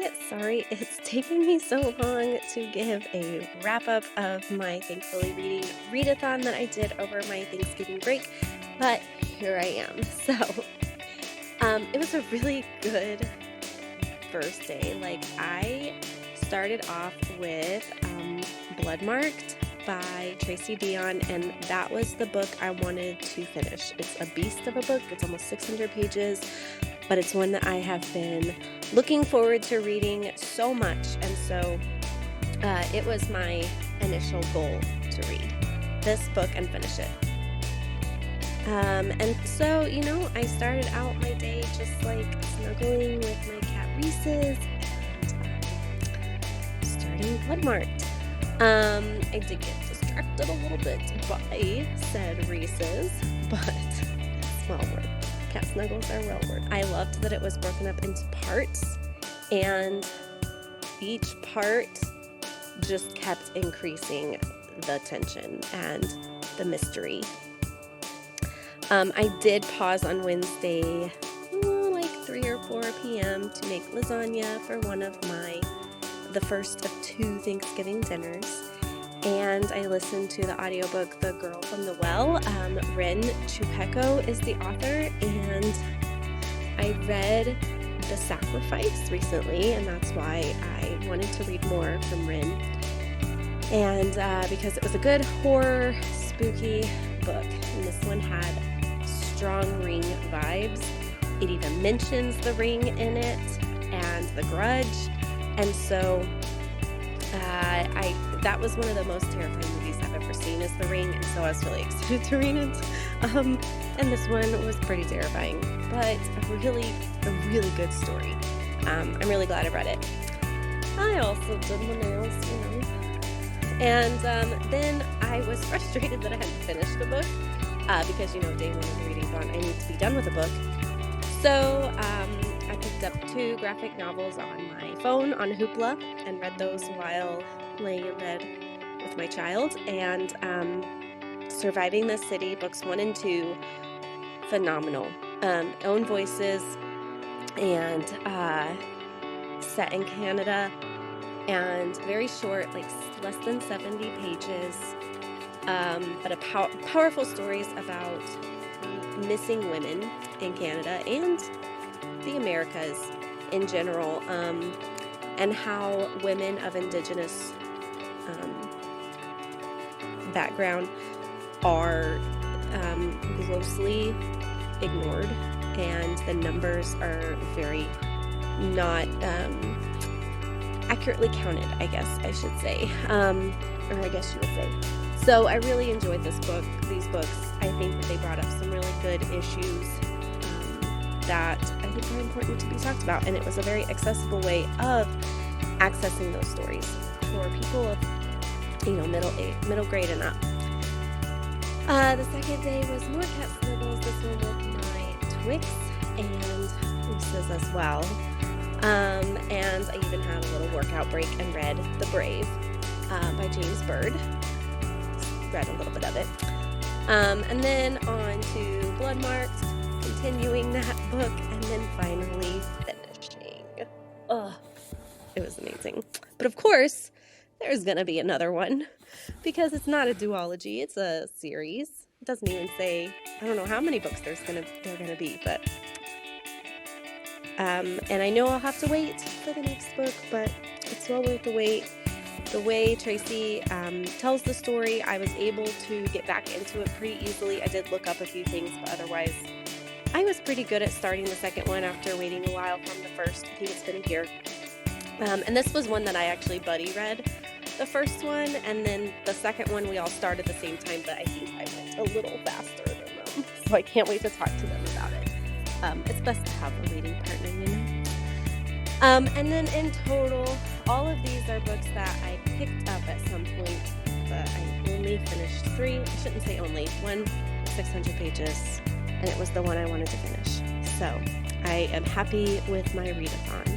Hi, sorry it's taking me so long to give a wrap up of my Thankfully Reading readathon that I did over my Thanksgiving break, but here I am. It was a really good first day. Like, I started off with Bloodmarked by Tracy Dion, and that was the book I wanted to finish. It's a beast of a book. It's almost 600 pages, but it's one that I have been looking forward to reading so much, and so it was my initial goal to read this book and finish it. I started out my day just like snuggling with my cat Reese's and starting Bloodmarked. I did get distracted a little bit by said Reese's, but it's well worth. Cat snuggles are well worth. I loved that it was broken up into parts, and each part just kept increasing the tension and the mystery. I did pause on Wednesday, like 3 or 4 p.m. to make lasagna for the first of 2 Thanksgiving dinners. And I listened to the audiobook, The Girl from the Well. Ren Chupeco is the author, and I read The Sacrifice recently, and that's why I wanted to read more from Ren. And because it was a good horror, spooky book, and this one had strong Ring vibes. It even mentions The Ring in it and The Grudge, and so that was one of the most terrifying movies I've ever seen is The Ring, and so I was really excited to read it. And this one was pretty terrifying, but a really good story. I'm really glad I read it. I also did my nails, And then I was frustrated that I hadn't finished the book, because, day 1 of the readathon, I need to be done with the book. So I picked up 2 graphic novels on my phone on Hoopla and read those while laying in bed with my child. And Surviving the City, books 1 and 2, phenomenal. Own voices and set in Canada, and very short, like less than 70 pages, but powerful stories about missing women in Canada and the Americas in general, and how women of Indigenous background are grossly ignored, and the numbers are very not accurately counted, I guess I should say, or I guess you would say. So I really enjoyed these books. I think that they brought up some really good issues that I think are important to be talked about, and it was a very accessible way of accessing those stories for people of middle grade and up. The second day was more cat snuggles, this one with my Twix and Reese's as well. And I even had a little workout break and read The Brave by James Bird. Read a little bit of it. And then on to Bloodmarked, continuing that book, and then finally finishing. It was amazing. But of course, there's going to be another one, because it's not a duology, it's a series. It doesn't even say, I don't know how many books they're going to be, but and I know I'll have to wait for the next book, but it's well worth the wait. The way Tracy tells the story, I was able to get back into it pretty easily. I did look up a few things, but otherwise I was pretty good at starting the second one after waiting a while from the first. I think it's been a year. And this was one that I actually buddy read, the first one, and then the second one we all started at the same time, but I think I went a little faster than them. So I can't wait to talk to them about it. It's best to have a reading partner, And then in total, all of these are books that I picked up at some point, but I only finished 3. I shouldn't say only. 1, 600 pages, and it was the one I wanted to finish. So I am happy with my readathon.